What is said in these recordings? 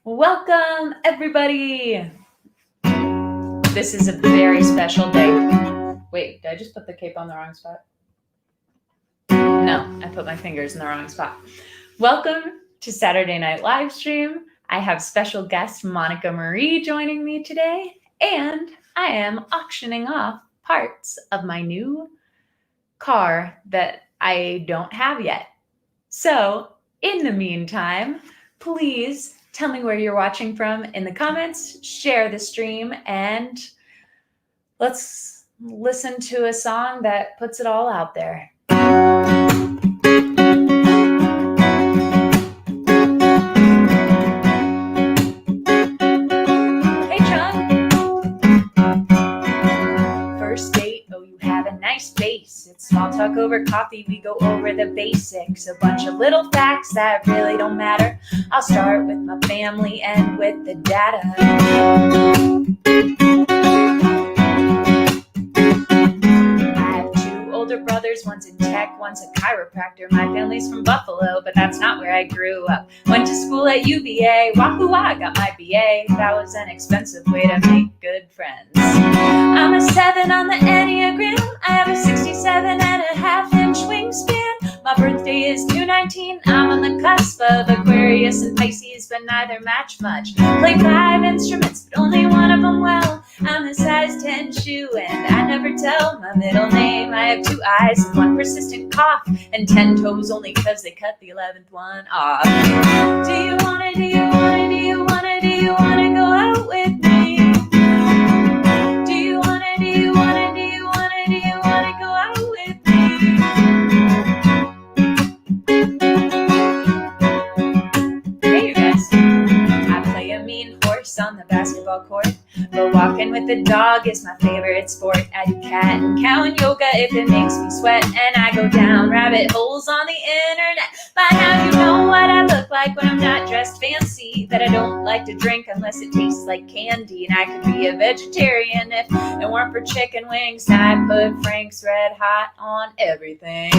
Welcome, everybody. This is a very special day. Wait, did I just put the cape on the wrong spot? No, I put my fingers in the wrong spot. Welcome to Saturday Night Live Stream. I have special guest Monica Marie joining me today, and I am auctioning off parts of my new car that I don't have yet. So, in the meantime, please tell me where you're watching from in the comments, share the stream, and let's listen to a song that puts it all out there. Hey, Chung. First date, oh, you have a nice face. It's small talk over coffee, we go over the basics. A bunch of little facts that really don't matter. I'll start with my family and with the data. I have two older brothers, one's in tech, one's a chiropractor. My family's from Buffalo, but that's not where I grew up. Went to school at UVA, wahoo, I got my BA. That was an expensive way to make good friends. I'm a 7 on the Enneagram. I have a 67.5-inch wingspan. My birthday is 2/19. I'm on the cusp of Aquarius and Pisces, but neither match much. Play 5 instruments, but only one of them well. I'm a size 10 shoe, and I never tell my middle name. I have 2 eyes and 1 persistent cough, and 10 toes only because they cut the 11th one off. Do you wanna go out with me? Do you wanna go out with me? Hey, you guys. I play a mean horse on the basketball court, but walking with the dog is my favorite sport. I do cat and cow and yoga if it makes me sweat, and I go down rabbit holes on the internet. By now you know what I look like when I'm not dressed fancy, that I don't like to drink unless it tastes like candy, and I could be a vegetarian if it weren't for chicken wings. I put Frank's Red Hot on everything.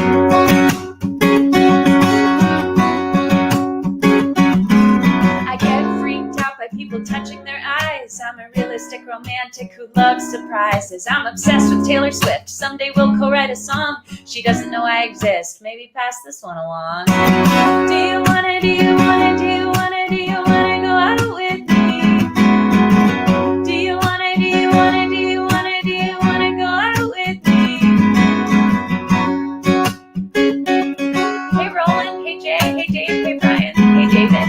I get freaked out by people touching their eyes. I'm a realistic romantic who loves surprises. I'm obsessed with Taylor Swift. Someday we'll co-write a song. She doesn't know I exist. Maybe pass this one along. Do you wanna go out with me? Do you wanna go out with me? Hey Roland, hey Jay, hey Dave, hey Brian, hey David.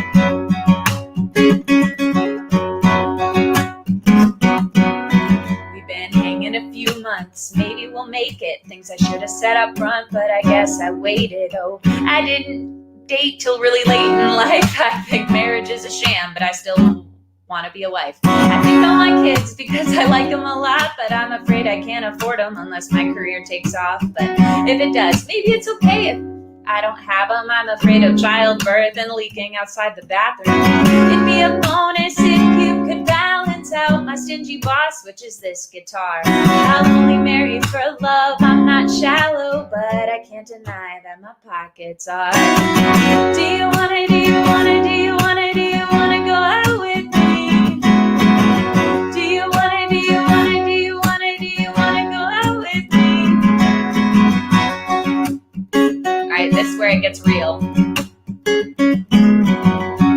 We've been hanging a few months, maybe we'll make it. Things I should have said up front, but I guess I waited. Oh, I didn't date till really late in life. I think marriage is a sham, but I still want to be a wife. I think about my kids because I like them a lot, but I'm afraid I can't afford them unless my career takes off. But if it does, maybe it's okay if I don't have them. I'm afraid of childbirth and leaking outside the bathroom. It'd be a bonus if you could balance out my stingy boss, which is this guitar. I'll only marry for love, I'm not shallow, but I can't deny that my pockets are. Do you wanna go out with me? Do you wanna go out with me? Alright, this is where it gets real.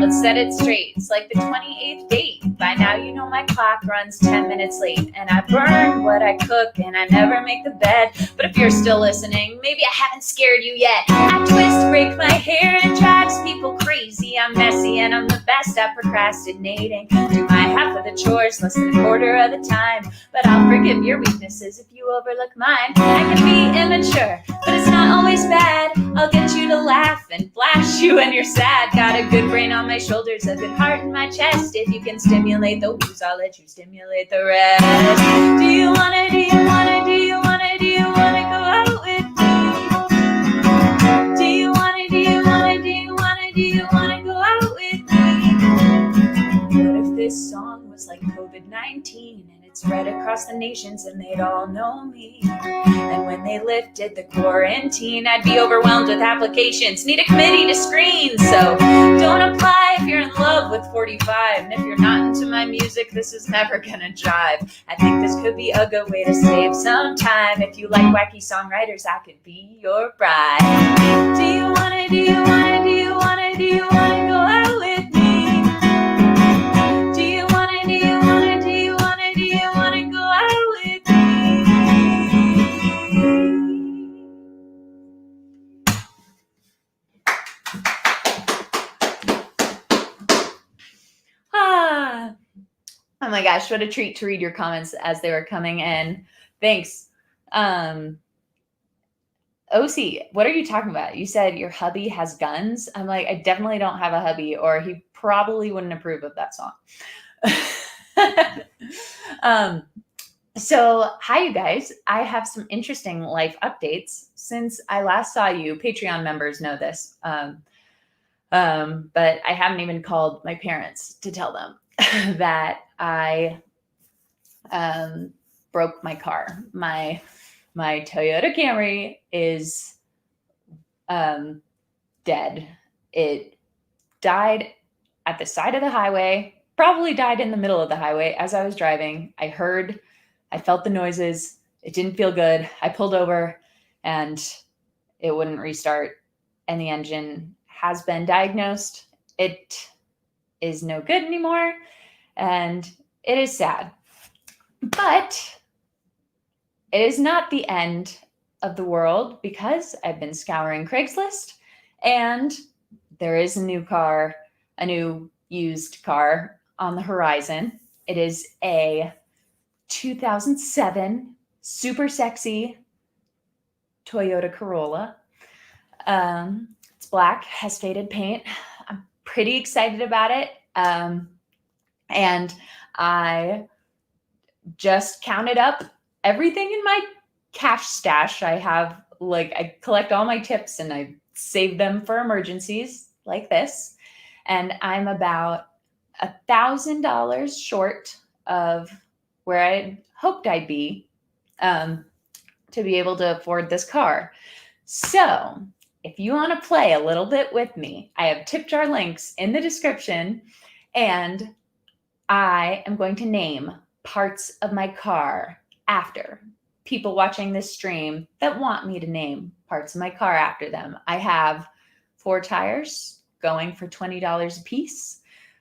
Let's set it straight. It's like the 28th date. By now you know my clock runs 10 minutes late, and I burn what I cook, and I never make the bed. But if you're still listening, maybe I haven't scared you yet. I twist, break my hair, and drives people crazy. I'm messy, and I'm the best at procrastinating. Do my half of the chores less than a quarter of the time, but I'll forgive your weaknesses if you overlook mine. I can be immature, but it's not always bad. I'll get you to laugh and flash you when you're sad. Got a good brain on my shoulders, a good heart in my chest. If you can stimulate those, I'll let you stimulate the rest. Do you wanna go out with me? Do you wanna go out with me? What if this song was like COVID-19 and it's spread across the nations and they'd all know me? And when they lifted the quarantine, I'd be overwhelmed with applications, need a committee to screen. So don't apply if you're in love with 45 music, this is never gonna jive. I think this could be a good way to save some time. If you like wacky songwriters, I could be your bride. Do you wanna go out with me? Do you wanna go out with me? Oh my gosh, what a treat to read your comments as they were coming in. Thanks. OC, what are you talking about? You said your hubby has guns. I'm like, I definitely don't have a hubby, or he probably wouldn't approve of that song. So hi, you guys. I have some interesting life updates since I last saw you. Patreon members know this. But I haven't even called my parents to tell them that I broke my car. My Toyota Camry is dead. It died at the side of the highway, probably died in the middle of the highway as I was driving. I felt the noises. It didn't feel good. I pulled over and it wouldn't restart, and the engine has been diagnosed. It is no good anymore, and it is sad. But it is not the end of the world, because I've been scouring Craigslist and there is a new used car on the horizon. It is a 2007 super sexy Toyota Corolla. It's black, has faded paint. I'm pretty excited about it. And I just counted up everything in my cash stash. I collect all my tips and I save them for emergencies like this. And I'm about $1,000 short of where I hoped I'd be to be able to afford this car. So if you want to play a little bit with me, I have tip jar links in the description, and I am going to name parts of my car after people watching this stream that want me to name parts of my car after them. I have 4 tires going for $20 a piece.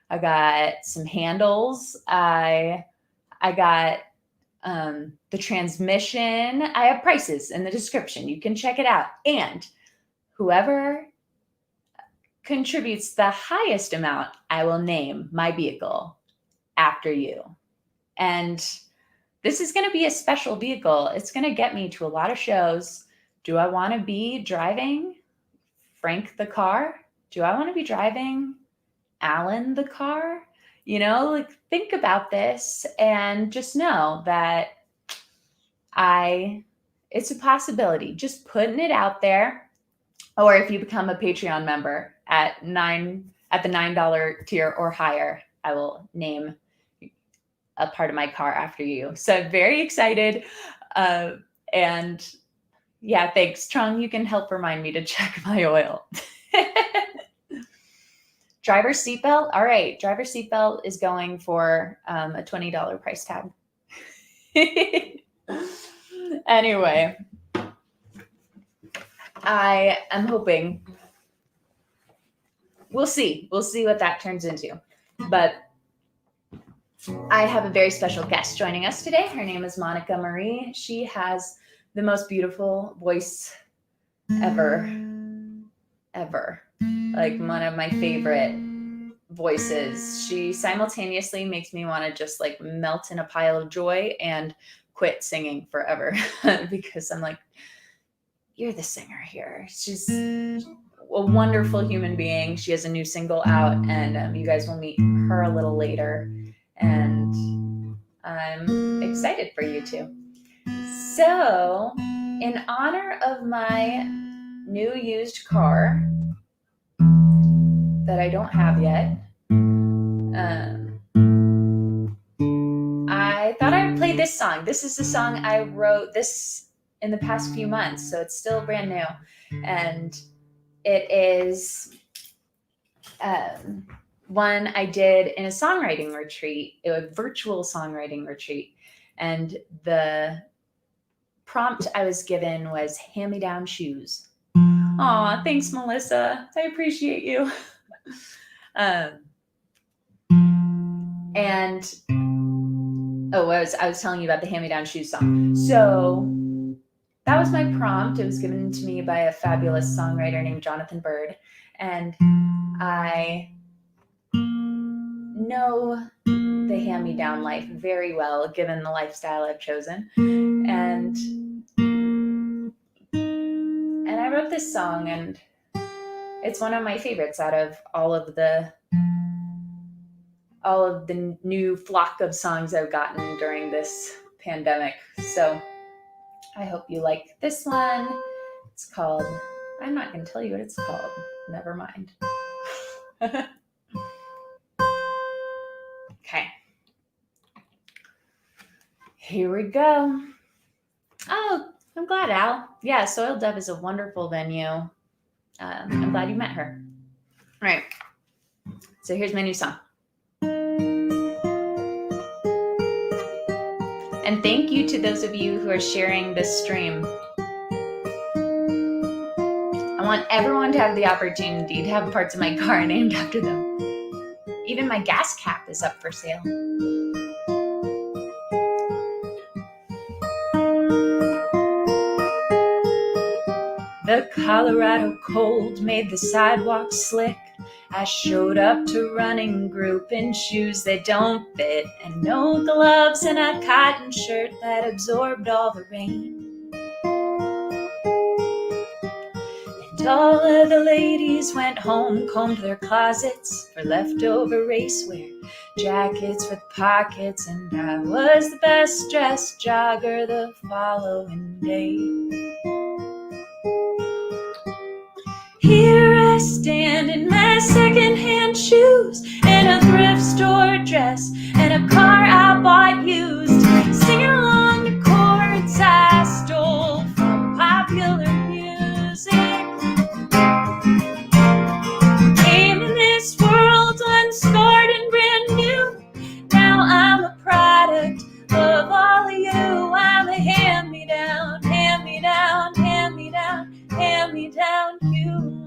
I got some handles. I got the transmission. I have prices in the description. You can check it out. And whoever contributes the highest amount, I will name my vehicle after you. And this is going to be a special vehicle. It's going to get me to a lot of shows. Do I want to be driving Frank the car? Do I want to be driving Alan the car? Think about this and just know that it's a possibility. Just putting it out there. Or if you become a Patreon member at the $9 tier or higher, I will name a part of my car after you. So I'm very excited. And yeah, thanks. Trung, you can help remind me to check my oil. Driver seatbelt. All right. Driver seatbelt is going for a $20 price tag. Anyway, I am hoping we'll see what that turns into. But I have a very special guest joining us today. Her name is Monica Marie. She has the most beautiful voice ever. Like one of my favorite voices. She simultaneously makes me want to just like melt in a pile of joy and quit singing forever because I'm like, you're the singer here. She's a wonderful human being. She has a new single out, and you guys will meet her a little later. And I'm excited for you too. So, in honor of my new used car that I don't have yet, I thought I would play this song. This is the song I wrote this in the past few months, so it's still brand new. And it is one I did in a songwriting retreat, a virtual songwriting retreat. And the prompt I was given was hand-me-down shoes. Aw, thanks, Melissa. I appreciate you. And I was telling you about the hand-me-down shoes song. So that was my prompt. It was given to me by a fabulous songwriter named Jonathan Bird. And I know the hand-me-down life very well, given the lifestyle I've chosen. And I wrote this song, and it's one of my favorites out of all of the new flock of songs I've gotten during this pandemic. So I hope you like this one. It's called, I'm not going to tell you what it's called. Never mind. Okay. Here we go. Oh, I'm glad, Al. Yeah, Soiled Dove is a wonderful venue. I'm glad you met her. All right. So here's my new song. And thank you to those of you who are sharing this stream. I want everyone to have the opportunity to have parts of my car named after them. Even my gas cap is up for sale. The Colorado cold made the sidewalk slick. I showed up to running group in shoes that don't fit, and no gloves and a cotton shirt that absorbed all the rain. And all of the ladies went home, combed their closets for leftover racewear, jackets with pockets, and I was the best dressed jogger the following day. Here I stand in my secondhand shoes, in a thrift store dress, and a car I bought used, singing along to chords I stole from popular music. Came in this world unscarred and brand new. Now I'm a product of all of you. I'm a hand-me-down, hand-me-down, hand-me-down, hand-me-down human.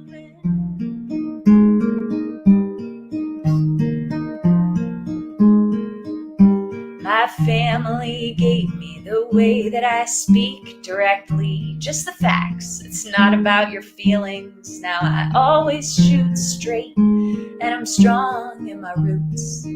My family gave me the way that I speak directly, just the facts. It's not about your feelings. Now I always shoot straight, and I'm strong in my roots.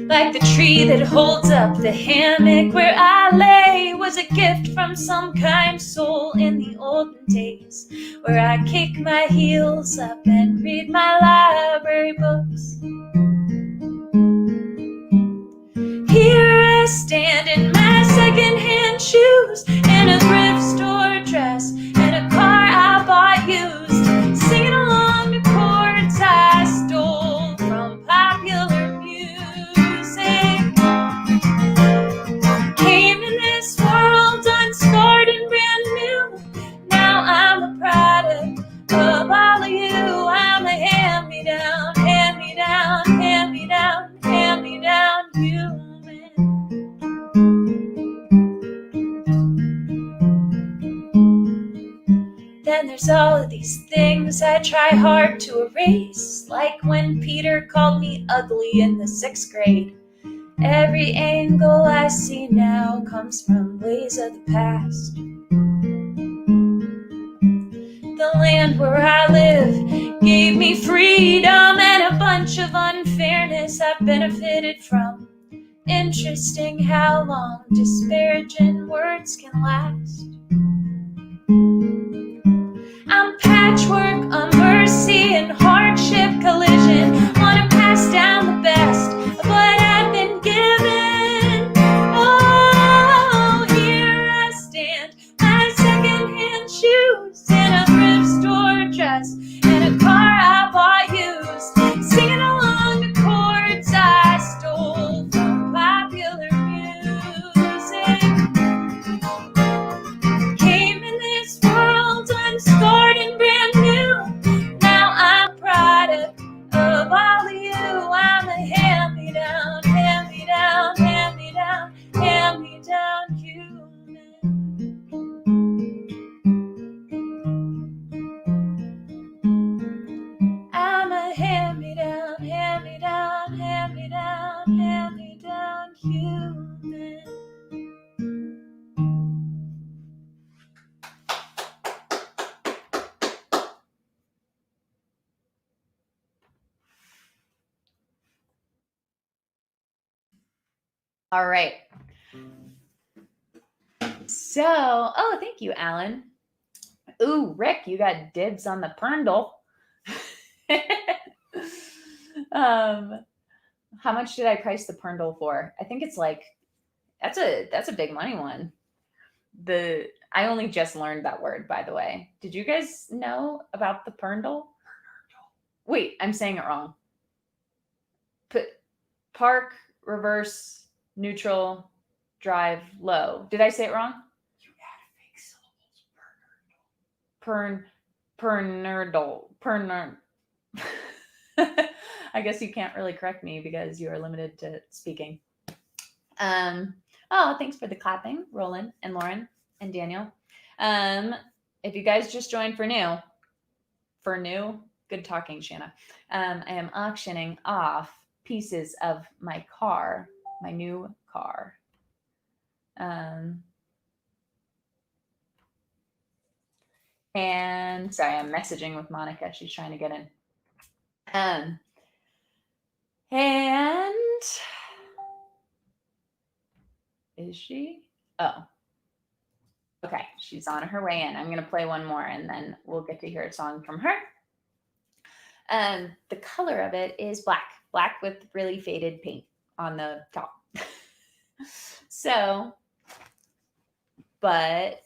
Like the tree that holds up the hammock where I lay was a gift from some kind soul in the olden days, where I kick my heels up and read my library books. Here I stand in my secondhand shoes, in a thrift store dress, and a car I bought used, singing along to chords I stole from popular music. Came in this world unscarred and brand new. Now I'm a product of all of you. I'm a hand-me-down, hand-me-down, hand-me-down, hand-me-down human. Then there's all of these things I try hard to erase, like when Peter called me ugly in the 6th grade. Every angle I see now comes from ways of the past. The land where I live gave me freedom and a bunch of unfairness I've benefited from. Interesting how long disparaging words can last. I'm patchwork, a mercy and hardship collision. Wanna pass down the best of what I've been given. Oh, here I stand, my secondhand shoes, in a thrift store dress, and a car I bought used, singing along to chords I stole from popular music. Came in this world unscarred and brand new. All right. So, oh, thank you, Alan. Ooh, Rick, you got dibs on the Prndl. How much did I price the Prndl for? I think it's like that's a big money one. I only just learned that word, by the way. Did you guys know about the Prndl? Wait, I'm saying it wrong. Park, reverse, neutral, drive, low. Did I say it wrong? You added fake syllables. Prndl. I guess you can't really correct me because you are limited to speaking. Oh, thanks for the clapping, Roland and Lauren and Daniel. If you guys just joined for new, good talking, Shanna. I am auctioning off pieces of my car, my new car. And sorry, I'm messaging with Monica. She's trying to get in. And is she? Oh, okay. She's on her way in. I'm going to play one more and then we'll get to hear a song from her. The color of it is black with really faded paint on the top. So, but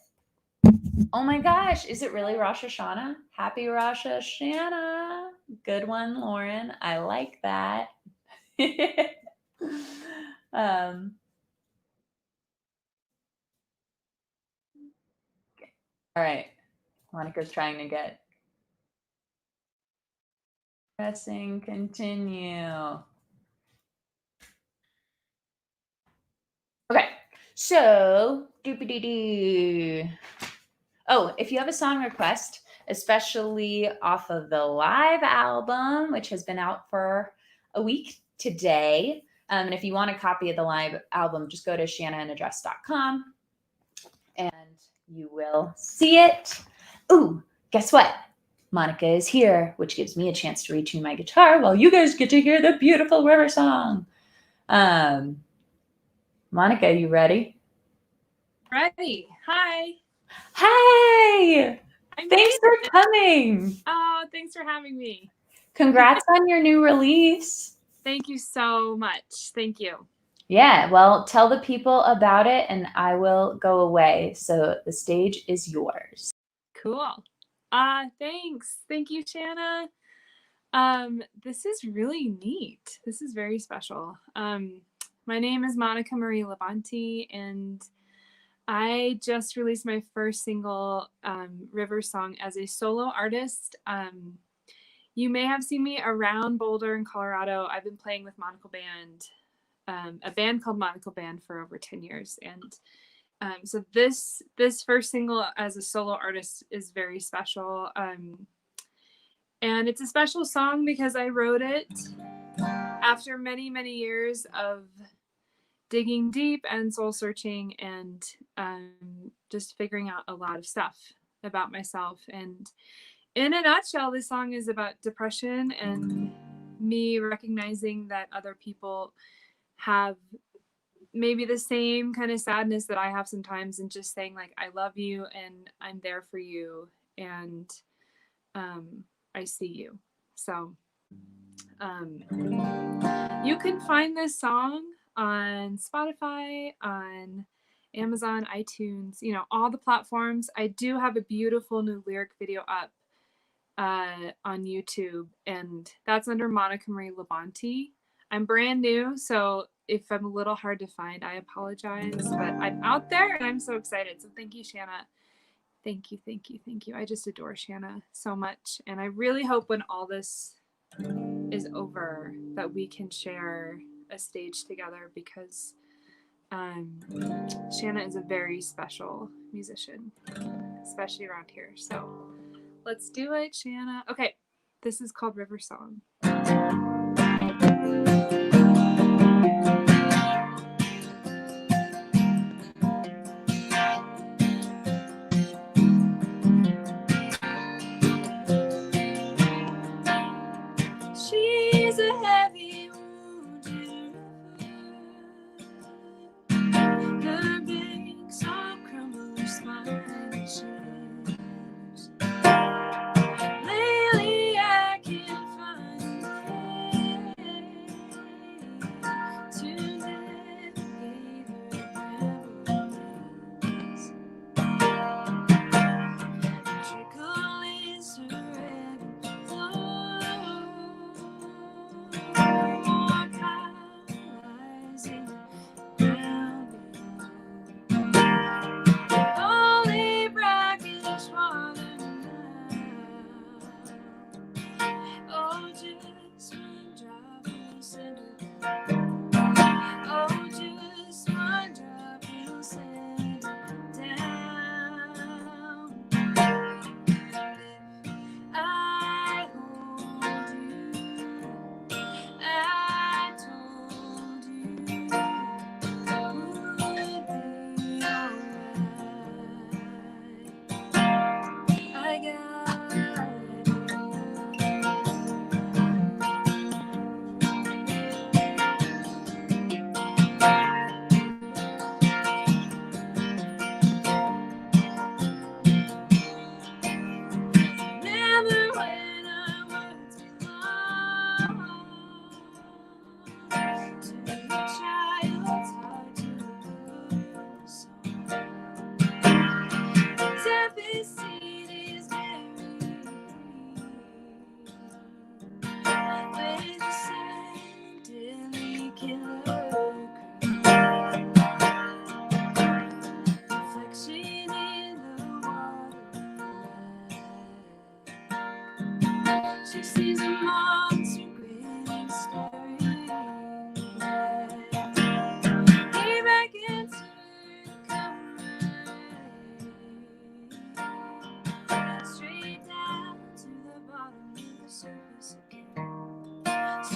oh my gosh, is it really Rosh Hashanah? Happy Rosh Hashanah. Good one, Lauren. I like that. All right. Monica's trying to get pressing continue. Okay. So, doopy-doo-doo. Oh, if you have a song request, especially off of the live album, which has been out for a week today, and if you want a copy of the live album, just go to shannaandaddress.com and you will see it. Ooh, guess what? Monica is here, which gives me a chance to retune my guitar while you guys get to hear the beautiful river song. Monica, you ready? Ready. Hi. Hi. Thanks for coming. Oh, thanks for having me. Congrats on your new release. Thank you so much. Thank you. Yeah, well, tell the people about it and I will go away. So the stage is yours. Cool. Thanks. Thank you, Shanna. This is really neat. This is very special. My name is Monica Marie Levanti, and I just released my first single, River Song, as a solo artist. You may have seen me around Boulder in Colorado. I've been playing with Monocle Band, a band called Monocle Band, for over 10 years. And so this first single as a solo artist is very special. And it's a special song because I wrote it after many, many years of digging deep and soul searching and just figuring out a lot of stuff about myself. And in a nutshell, this song is about depression and me recognizing that other people have maybe the same kind of sadness that I have sometimes, and just saying, like, I love you and I'm there for you, and I see you. So you can find this song on Spotify, on Amazon, iTunes, all the platforms. I do have a beautiful new lyric video up on YouTube, and that's under Monica Marie Levanti. I'm brand new, so if I'm a little hard to find, I apologize, but I'm out there and I'm so excited. So thank you, Shanna. Thank you, thank you, thank you. I just adore Shanna so much, and I really hope when all this is over that we can share a stage together, because Shanna is a very special musician, especially around here. So let's do it, Shanna. Okay, this is called River Song. She's a heavy wounded river,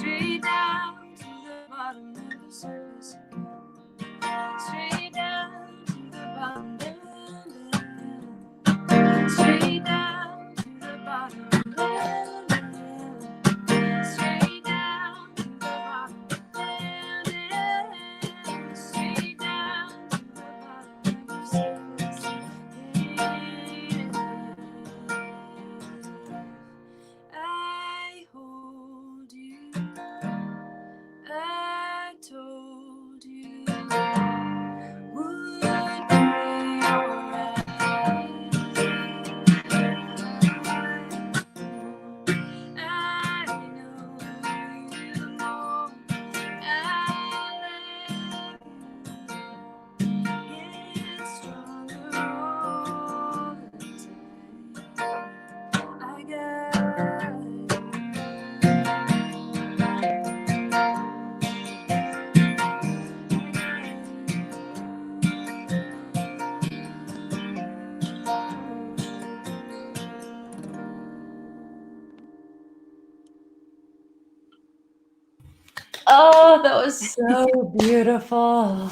straight down to the bottom of the surface. Straight down to the bottom, straight down to the bottom, straight down to the bottom, straight down to the bottom of the surface. I hold you, I told you would be alright. I know you know I love you. Get stronger all the time. I got Oh, that was so beautiful.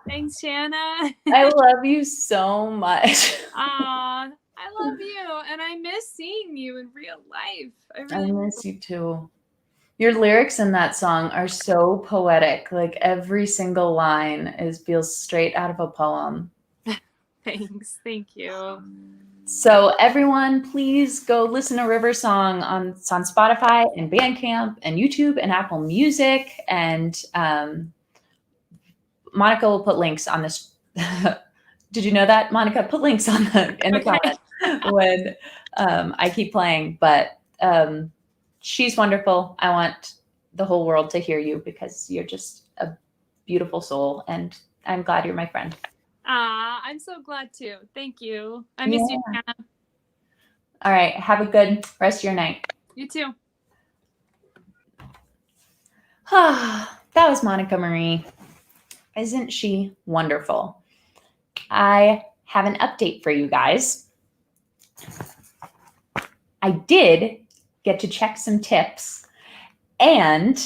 Thanks, Shanna. I love you so much. Aw, I love you, and I miss seeing you in real life. I I really miss you too. Your lyrics in that song are so poetic. Like every single line feels straight out of a poem. thanks. Thank you. So everyone, please go listen to River Song it's on Spotify and Bandcamp and YouTube and Apple Music. And Monica will put links on this. Did you know that, Monica? Put links in the comments when I keep playing. But she's wonderful. I want the whole world to hear you because you're just a beautiful soul, and I'm glad you're my friend. I'm so glad too. Thank you. I miss you, Shanna. All right. Have a good rest of your night. You too. That was Monica Marie. Isn't she wonderful? I have an update for you guys. I did get to check some tips, and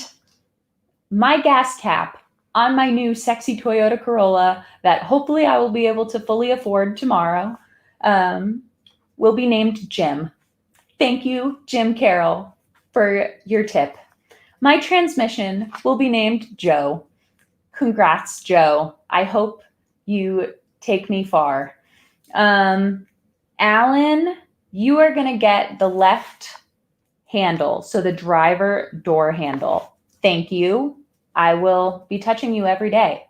my gas cap on my new sexy Toyota Corolla that hopefully I will be able to fully afford tomorrow will be named Jim. Thank you, Jim Carroll, for your tip. My transmission will be named Joe. Congrats, Joe. I hope you take me far. Alan, you are going to get the left handle, so the driver door handle. Thank you. I will be touching you every day.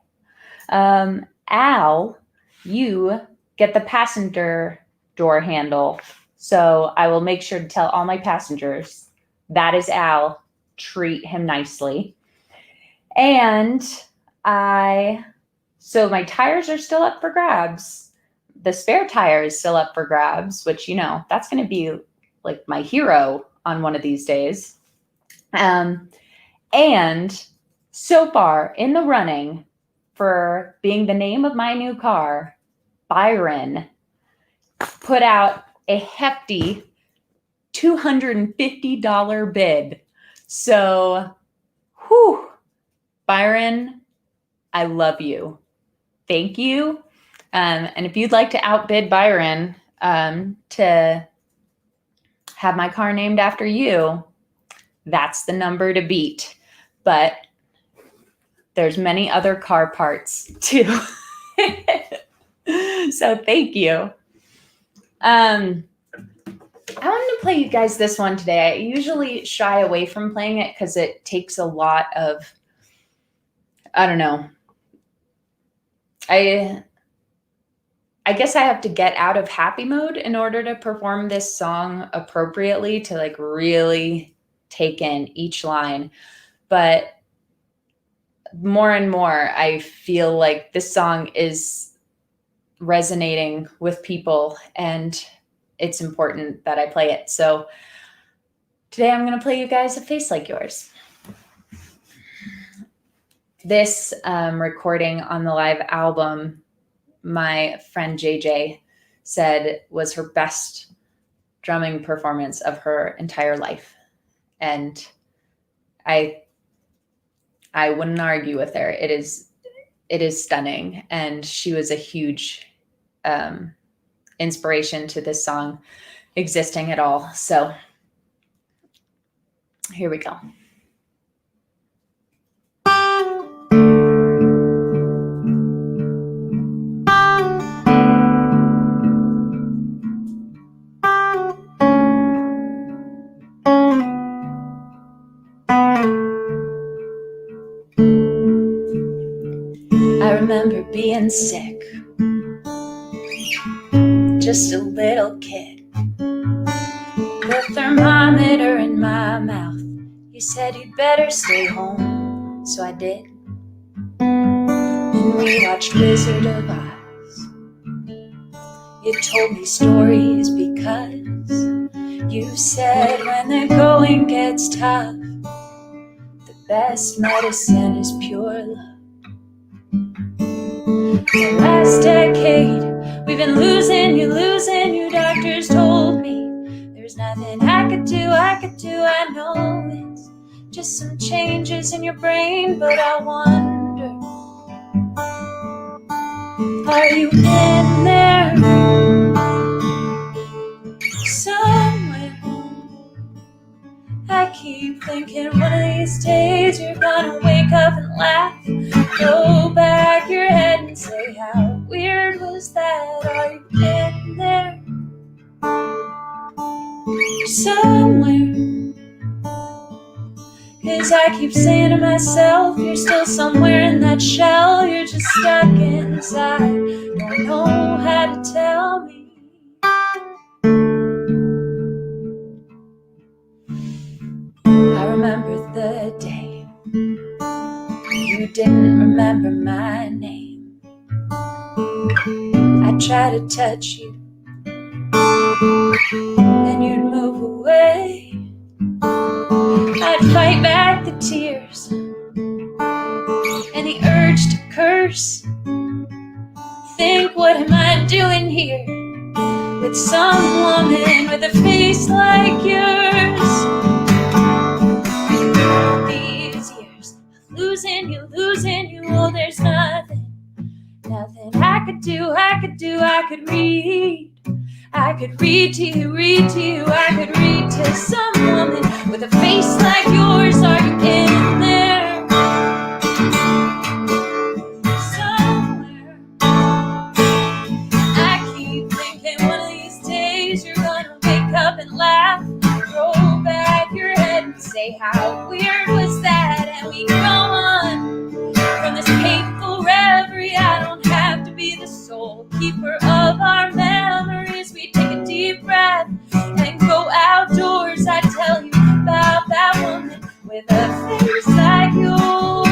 Al, you get the passenger door handle. So I will make sure to tell all my passengers that is Al. Treat him nicely. And so my tires are still up for grabs. The spare tire is still up for grabs, which, that's going to be like my hero on one of these days. And so far in the running for being the name of my new car, Byron put out a hefty $250 bid. So, Byron, I love you. Thank you. And if you'd like to outbid Byron to have my car named after you, that's the number to beat. But there's many other car parts too. So thank you. I wanted to play you guys this one today. I usually shy away from playing it because it takes a lot of, I don't know. I guess I have to get out of happy mode in order to perform this song appropriately, to like really take in each line. But more and more, I feel like this song is resonating with people, and it's important that I play it. So today I'm going to play you guys A Face Like Yours. This recording on the live album, my friend JJ said was her best drumming performance of her entire life. And I wouldn't argue with her. It is stunning, and she was a huge inspiration to this song existing at all. So here we go. I remember being sick, just a little kid, the thermometer in my mouth. You said you'd better stay home, so I did. And we watched Wizard of Oz. You told me stories because you said when the going gets tough, the best medicine is pure love. The last decade, we've been losing you. Doctors told me there's nothing I could do. I know it's just some changes in your brain, but I wonder, are you in there somewhere? I keep thinking one of these days you're gonna wake up and laugh, throw back your head and say, how weird was that? Are you in there somewhere? 'Cause I keep saying to myself, you're still somewhere in that shell, you're just stuck inside, don't know how to tell me. I remember the day you didn't remember my name. I tried to touch you and you'd move away. I'd fight back the tears and the urge to curse. Think, what am I doing here with some woman with a face like yours? These years of losing you, oh, there's nothing I could do. I could read to you, I could read to some woman with a face like yours. Are you in there somewhere? I keep thinking one of these days you're gonna wake up and laugh, throw back your head and say, how weird was that? And we go on from this painful reverie. I don't have to be the sole keeper of our memories. We take a deep breath and go outdoors. I tell you about that woman with a face like yours.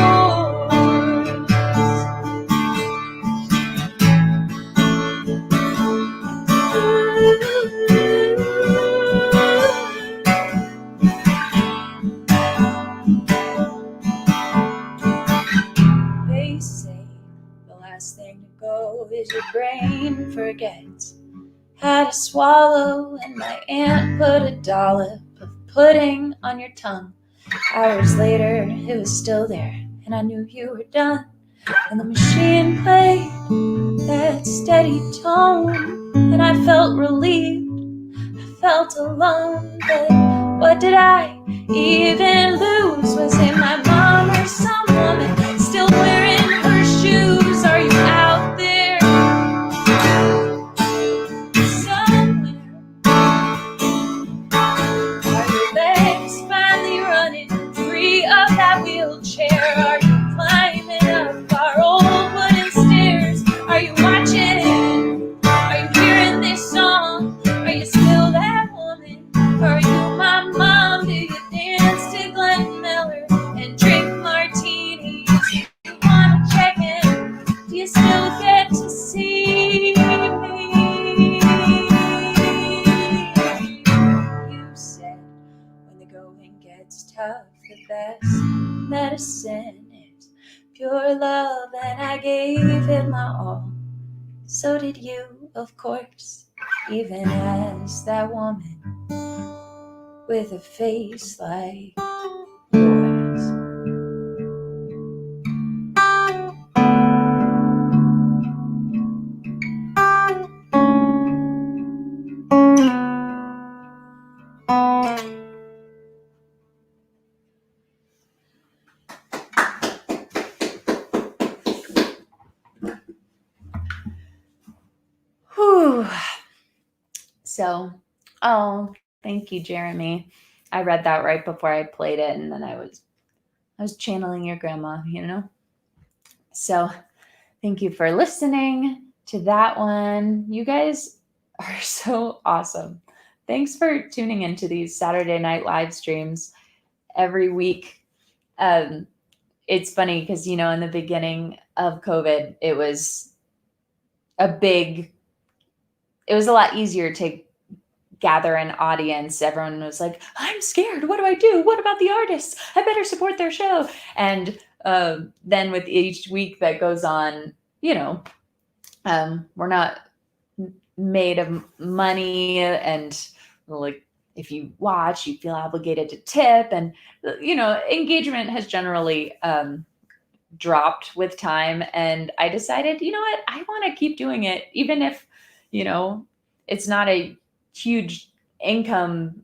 They say the last thing to go is your brain forgets how to swallow, and my aunt put a dollop of pudding on your tongue. Hours later, it was still there, and I knew you were done. And the machine played that steady tone, and I felt relieved, I felt alone. But what did I even lose? Was it my mom or some woman still wearing her shoes? Are you out there somewhere? Are your legs finally running free of that wheelchair? Are you climbing up our old wooden stairs? Are you watching? Are you hearing this song? Are you still that woman? Are you my mom? Do you dance to Glenn Miller and drink martinis? Do you wanna check in? Do you still get to see me? You said when the going gets tough, the best medicine is pure love, and I gave it my all. So did you, of course, even as that woman with a face like yours. So, oh, thank you, Jeremy. I read that right before I played it, and then I was channeling your grandma, you know? So, thank you for listening to that one. You guys are so awesome. Thanks for tuning into these Saturday night live streams every week. It's funny because, you know, in the beginning of COVID, it was a lot easier to gather an audience. Everyone was like, I'm scared. What do I do? What about the artists? I better support their show. And then with each week that goes on, you know, we're not made of money, and like if you watch, you feel obligated to tip, and you know, engagement has generally dropped with time. And I decided, you know what, I want to keep doing it, even if, you know, it's not a huge income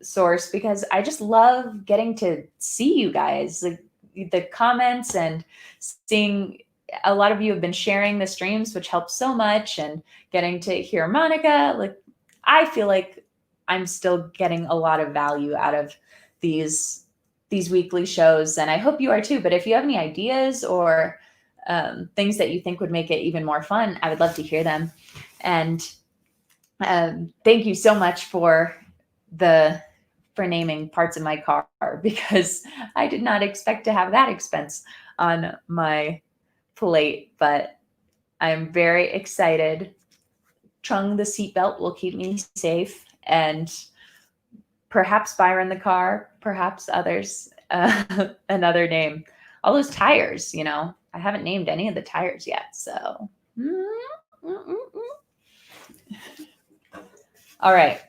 source, because I just love getting to see you guys, like the comments, and seeing a lot of you have been sharing the streams, which helps so much, and getting to hear Monica. Like, I feel like I'm still getting a lot of value out of these weekly shows, and I hope you are too. But if you have any ideas or things that you think would make it even more fun, I would love to hear them. And thank you so much for naming parts of my car, because I did not expect to have that expense on my plate. But I'm very excited. Chung the seatbelt will keep me safe, and perhaps Byron the car, perhaps others, another name. All those tires, you know, I haven't named any of the tires yet. So, all right.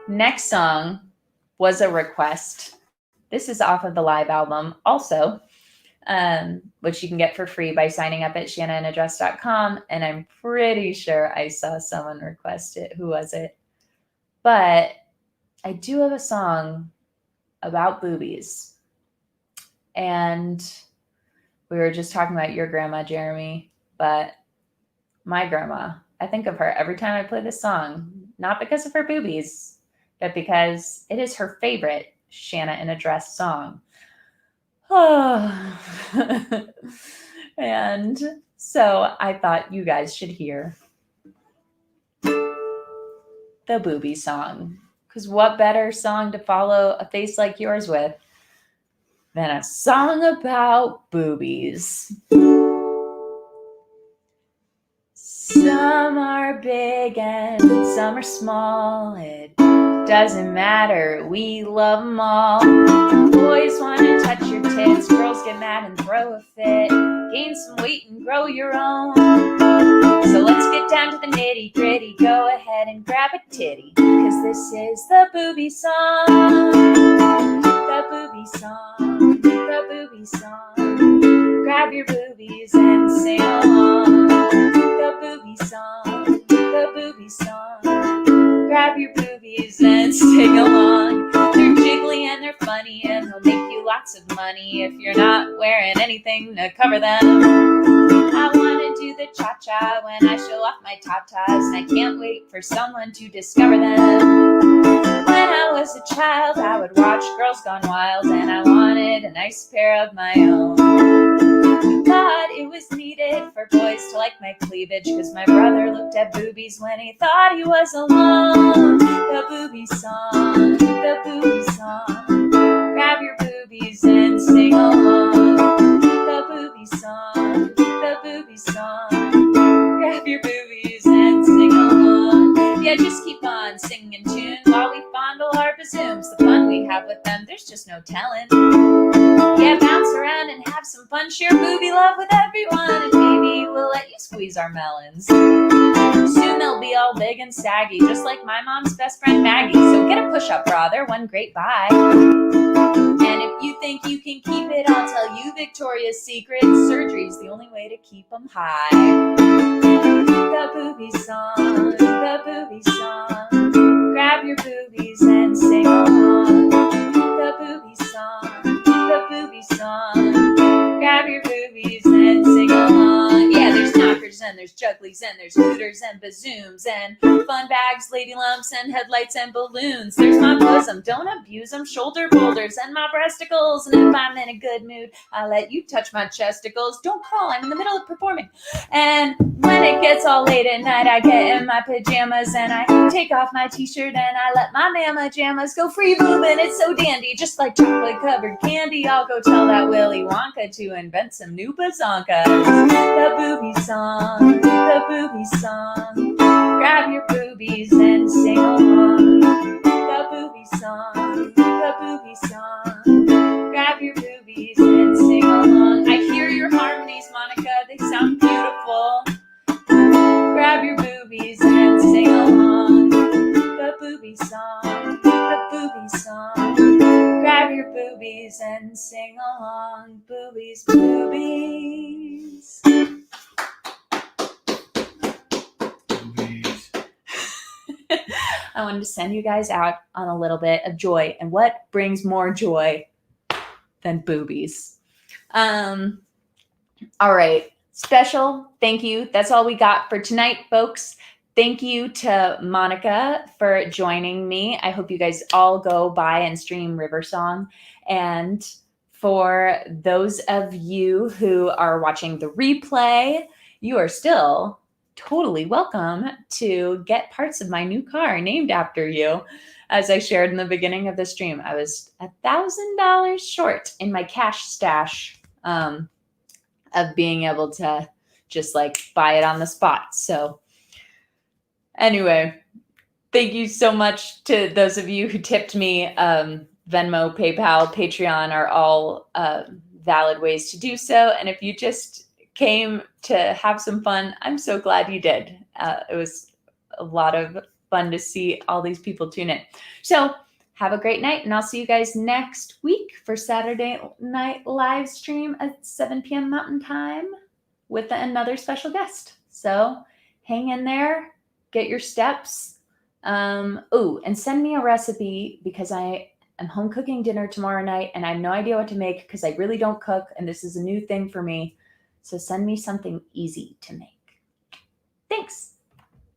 Next song was a request. This is off of the live album also, which you can get for free by signing up at shannaandaddress.com. And I'm pretty sure I saw someone request it. Who was it? But I do have a song about boobies. And we were just talking about your grandma, Jeremy, but my grandma, I think of her every time I play this song, not because of her boobies, but because it is her favorite Shanna in a Dress song. Oh. And so I thought you guys should hear the Boobie Song. Because what better song to follow a face like yours with than a song about boobies? Some are big and some are small. It doesn't matter. We love them all. Boys want to touch your tits. Girls get mad and throw a fit. Gain some weight and grow your own. So let's get down to the nitty gritty. Go ahead and grab a titty, because this is the Boobie Song. The Boobie Song. The Boobie Song. Grab your boobies and sing along. The Boobie Song. The Boobie Song. Grab your boobies and sing along. They're jiggly and they're funny, and they'll make you lots of money if you're not wearing anything to cover them. I want to do the cha-cha when I show off my tatas, and I can't wait for someone to discover them. When I was a child, I would watch Girls Gone Wild, and I wanted a nice pair of my own. Thought it was needed for boys to like my cleavage, because my brother looked at boobies when he thought he was alone. The Boobie Song, the Boobie Song. Grab your boobies and sing along. The Boobie Song, the Boobie Song. Grab your boobies and sing along. Yeah, just keep on singing tune while we fondle our bazooms. The fun we have with them, there's just no telling. Yeah, bounce around and have some fun. Share boobie love with everyone, and maybe we'll let you squeeze our melons. Soon they'll be all big and saggy, just like my mom's best friend Maggie. So get a push-up bra, they're one great buy. And if you think you can keep it, I'll tell you Victoria's Secret. Surgery's the only way to keep them high. The Boobie Song, the Boobie Song. Grab your boobies and sing along. The Boobie Song, the Boobie Song. Grab your boobies and sing along. Yeah, there's knockers and and there's jugglies, and there's hooters and bazooms, and fun bags, lady lumps, and headlights and balloons. There's my bosom, don't abuse them, shoulder boulders, and my breasticles. And if I'm in a good mood, I'll let you touch my chesticles. Don't call, I'm in the middle of performing. And when it gets all late at night, I get in my pajamas and I take off my t-shirt and I let my mama jammas go free boobin'. It's so dandy, just like chocolate covered candy. I'll go tell that Willy Wonka to invent some new bazonkas. The Boobie Song, the Boobie Song. Grab your boobies and sing along. The Boobie Song, the Boobie Song. Grab your boobies and sing along. I hear your harmonies, Monica, they sound beautiful. Grab your boobies and sing along. The Boobie Song, the Boobie Song. Grab your boobies and sing along. Boobies, boobies. I wanted to send you guys out on a little bit of joy. And what brings more joy than boobies? All right. Special thank you. That's all we got for tonight, folks. Thank you to Monica for joining me. I hope you guys all go by and stream River Song. And for those of you who are watching the replay, you are still totally welcome to get parts of my new car named after you. As I shared in the beginning of the stream, I was $1,000 short in my cash stash of being able to just like buy it on the spot. So anyway, thank you so much to those of you who tipped me. Venmo, PayPal, Patreon are all valid ways to do so. And if you just came to have some fun, I'm so glad you did. It was a lot of fun to see all these people tune in. So have a great night, and I'll see you guys next week for Saturday night live stream at 7 p.m. Mountain Time with another special guest. So hang in there, get your steps. And send me a recipe because I am home cooking dinner tomorrow night and I have no idea what to make because I really don't cook and this is a new thing for me. So send me something easy to make. Thanks.